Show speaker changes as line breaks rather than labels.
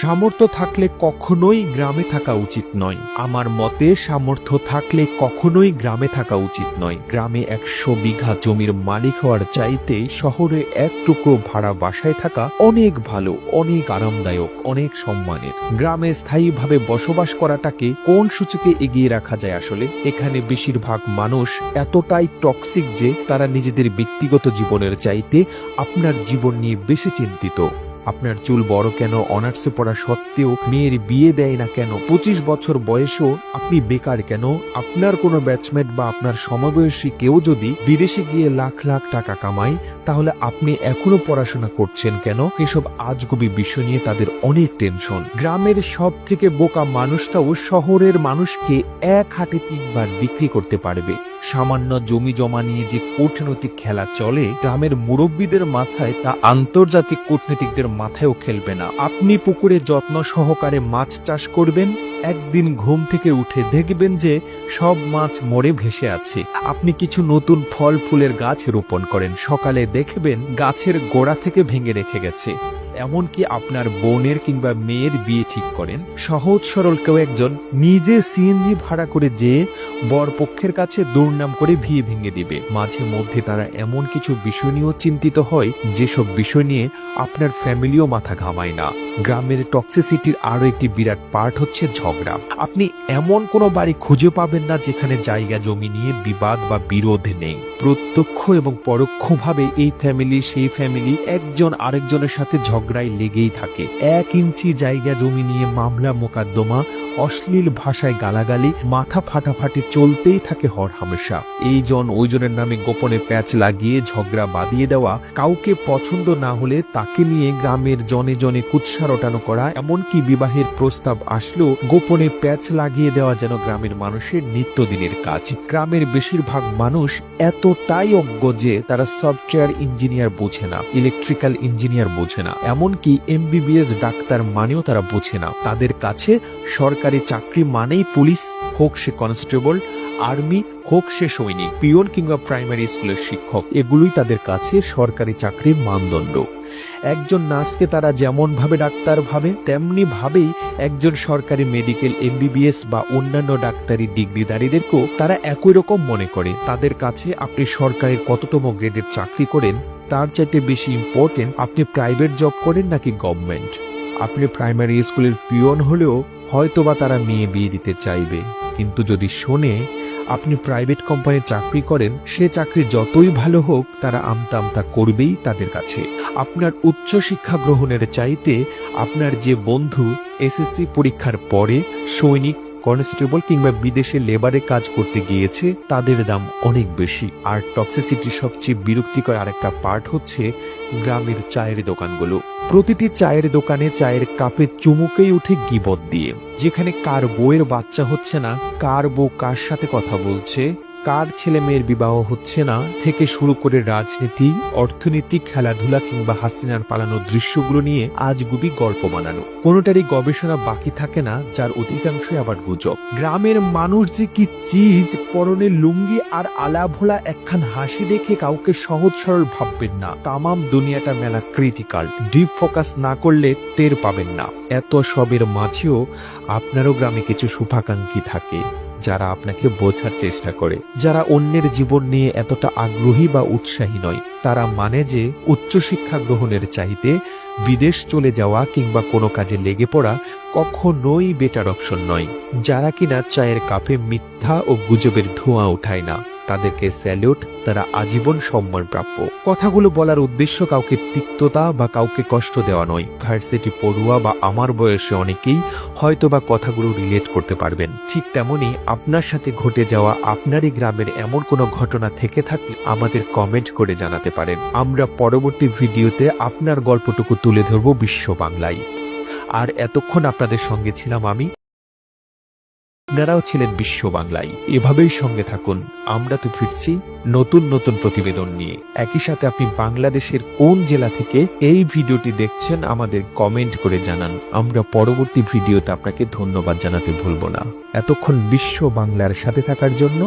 সামর্থ্য থাকলে কখনোই গ্রামে থাকা উচিত নয়। আমার মতে সামর্থ্য থাকলে কখনোই গ্রামে থাকা উচিত নয়। গ্রামে 100 বিঘা জমির মালিক হওয়ার চাইতে শহরে এক টুকরো ভাড়া বাসায় থাকা অনেক ভালো, অনেক আরামদায়ক, অনেক সম্মানের। গ্রামে স্থায়ীভাবে বসবাস করাটাকে কোন সূচকে এগিয়ে রাখা যায়? আসলে এখানে বেশিরভাগ মানুষ এতটাই টক্সিক যে তারা নিজেদের ব্যক্তিগত জীবনের চাইতে আপনার জীবন নিয়ে বেশি চিন্তিত। আপনার চুল বড় কেন, অনার্সে পড়া সত্ত্বেও মেয়ের বিয়ে দেয় না কেন, 25 বছর বয়সেও আপনি বেকার কেন, আপনার কোনো ব্যাচমেট বা আপনার সমবয়সী কেউ যদি বিদেশে গিয়ে লাখ লাখ টাকা কামায় তাহলে আপনি এখনো পড়াশোনা করছেন কেন? এসব আজগুবি বিষয় নিয়ে তাদের অনেক টেনশন। গ্রামের সব থেকে বোকা মানুষটাও শহরের মানুষকে এক হাতে 3 বার বিক্রি করতে পারবে। সামান্য জমি জমা নিয়ে যে কূটনৈতিক খেলা চলে গ্রামের মুরব্বীদের মাথায়, তা আন্তর্জাতিক কূটনীতিকদের মাথায়ও খেলবে না। আপনি পুকুরে যত্ন সহকারে মাছ চাষ করবেন, একদিন ঘুম থেকে উঠে দেখবেন যে সব মাছ মরে ভেসে আছে। আপনি কিছু নতুন ফল ফুলের গাছ রোপণ করেন, সকালে দেখবেন গাছের গোড়া থেকে ভেঙে রেখে গেছে। এমনকি আপনার বোনের কিংবা মেয়ের বিয়ে ঠিক করেন, সহজ সরল কেউ একজন নিজে সিএনজি ভাড়া করে যেয়ে বরপক্ষের কাছে দুর্নাম করে বিয়ে ভেঙে দিবে। মাঝে মধ্যে তারা এমন কিছু বিষয় নিয়েও চিন্তিত হয় যেসব বিষয় নিয়ে আপনার ফ্যামিলিও মাথা ঘামায় না। গ্রামের টক্সিসিটির আরো একটি বিরাট পার্ট হচ্ছে ঝগড়া। আপনি এমন কোনো বাড়ি খুঁজে পাবেন না যেখানে জায়গা জমি নিয়ে বিবাদ বা বিরোধ নেই। প্রত্যক্ষ এবং পরোক্ষভাবে এই ফ্যামিলি সেই ফ্যামিলি একজন আরেকজনের সাথে ঝগড়ায় লেগেই থাকে। 1 ইঞ্চি জায়গা জমি নিয়ে মামলা মোকদ্দমা, অশ্লীল ভাষায় গালাগালি, মাথা ফাটাফাটি চলতেই থাকে হরহামেশা। এইজন ওইজনের নামে গোপনে প্যাচ লাগিয়ে ঝগড়া বাঁধিয়ে দেওয়া, কাউকে পছন্দ না হলে তাকে নিয়ে গ্রামের জনে জনে কুৎসা রটানো করা, এমনকি বিবাহের প্রস্তাব আসলেও গোপনে প্যাচ লাগিয়ে দেওয়া যেন গ্রামের মানুষের নিত্যদিনের কাজ। গ্রামের বেশিরভাগ মানুষ এতটাই অজ্ঞ যে তারা সফটওয়্যার ইঞ্জিনিয়ার বোঝে না, ইলেকট্রিক্যাল ইঞ্জিনিয়ার বোঝে না, এমনকি MBBS ডাক্তার মানেও তারা বোঝে না। তাদের কাছে সরকারি চাকরি মানেই পুলিশ হোক সে কনস্টেবল, আর্মি হোক সে সৈনিক, পিয়ন কিংবা প্রাইমারি স্কুলের শিক্ষক, এগুলোই তাদের কাছে সরকারি চাকরির মানদণ্ড। একজন নার্সকে তারা যেমন ভাবে ডাক্তার ভাবে, তেমনি ভাবেই একজন সরকারি মেডিকেল MBBS বা অন্যান্য ডাক্তারি ডিগ্রিধারীদেরকেও তারা একই রকম মনে করে। তাদের কাছে আপনি সরকারের কততম গ্রেডের চাকরি করেন তার চাইতে বেশি ইম্পর্টেন্ট আপনি প্রাইভেট জব করেন নাকি গভর্নমেন্ট। আপনি প্রাইমারি স্কুলের পিয়ন হলেও হয়তোবা তারা মেয়ে বিয়ে দিতে চাইবে, কিন্তু যদি শোনে আপনি প্রাইভেট কোম্পানির চাকরি করেন, সে চাকরি যতই ভালো হোক তারা আমতা আমতা করবেই তাদের কাছে। আপনার উচ্চ শিক্ষা গ্রহণের চাইতে আপনার যে বন্ধু SSC পরীক্ষার পরে সৈনিক, কনস্টেবল কিংবা বিদেশে লেবারে কাজ করতে গিয়েছে তাদের দাম অনেক বেশি। আর টক্সিসিটির সবচেয়ে বিরক্তিকর আরেকটা পার্ট হচ্ছে গ্রামের চায়ের দোকানগুলো। প্রতিটি চায়ের দোকানে চায়ের কাপে চুমুকেই উঠে গীবত দিয়ে, যেখানে কার বউয়ের বাচ্চা হচ্ছে না, কার বউ কার সাথে কথা বলছে, কার ছেলে মেয়ের বিবাহ হচ্ছে না থেকে শুরু করে রাজনীতি, অর্থনীতি, খেলাধুলা কিংবা হাসিনার পালানোর দৃশ্যগুলো নিয়ে আজগুবি গল্প বানানো। কোনোটারই গবেষণা বাকি থাকে না, যার অধিকাংশই আবার গুজব। গ্রামের মানুষ যে কি চিজ, পরনে লুঙ্গি আর আলাভোলা একখান হাসি দেখে কাউকে সহজ সরল ভাববেন না। তামাম দুনিয়াটা মেলা ক্রিটিক্যাল, ডিপ ফোকাস না করলে টের পাবেন না। এত সবের মাঝেও আপনারও গ্রামে কিছু শুভাকাঙ্ক্ষী থাকে যারা আপনাকে বোঝার চেষ্টা করে, যারা অন্যের জীবন নিয়ে এতটা আগ্রহী বা উৎসাহী নয়। তারা মানে যে উচ্চশিক্ষা গ্রহণের চাইতে বিদেশ চলে যাওয়া কিংবা কোনো কাজে লেগে পড়া কখনোই বেটার অপশন নয়। যারা কিনা চায়ের কাপে মিথ্যা ও গুজবের ধোঁয়া উঠায় না, তাদেরকে স্যালুট, তারা আজীবন সম্মান প্রাপ্য। কথাগুলো বলার উদ্দেশ্য কাউকে তিক্ততা বা কাউকে কষ্ট দেওয়া নয়। ভার্সিটি পড়ুয়া বা আমার বয়সে অনেকেই হয়তো বা কথাগুলো রিলেট করতে পারবেন। ঠিক তেমনি আপনার সাথে ঘটে যাওয়া আপনারই গ্রামের এমন কোনো ঘটনা থেকে থাকলে আমাদের কমেন্ট করে জানাতে পারেন। আমরা পরবর্তী ভিডিওতে আপনার গল্পটুকু তুলে ধরব বিশ্ব বাংলায়। আর এতক্ষণ আপনাদের সঙ্গে ছিলাম আমি, আপনারাও ছিলেন বিশ্ব বাংলায়। এভাবেই সঙ্গে থাকুন, আমরা তো ফিরছি নতুন নতুন প্রতিবেদন নিয়ে। একই সাথে আপনি বাংলাদেশের কোন জেলা থেকে এই ভিডিওটি দেখছেন আমাদের কমেন্ট করে জানান। আমরা পরবর্তী ভিডিওতে আপনাকে ধন্যবাদ জানাতে ভুলব না। এতক্ষণ বিশ্ব বাংলার সাথে থাকার জন্য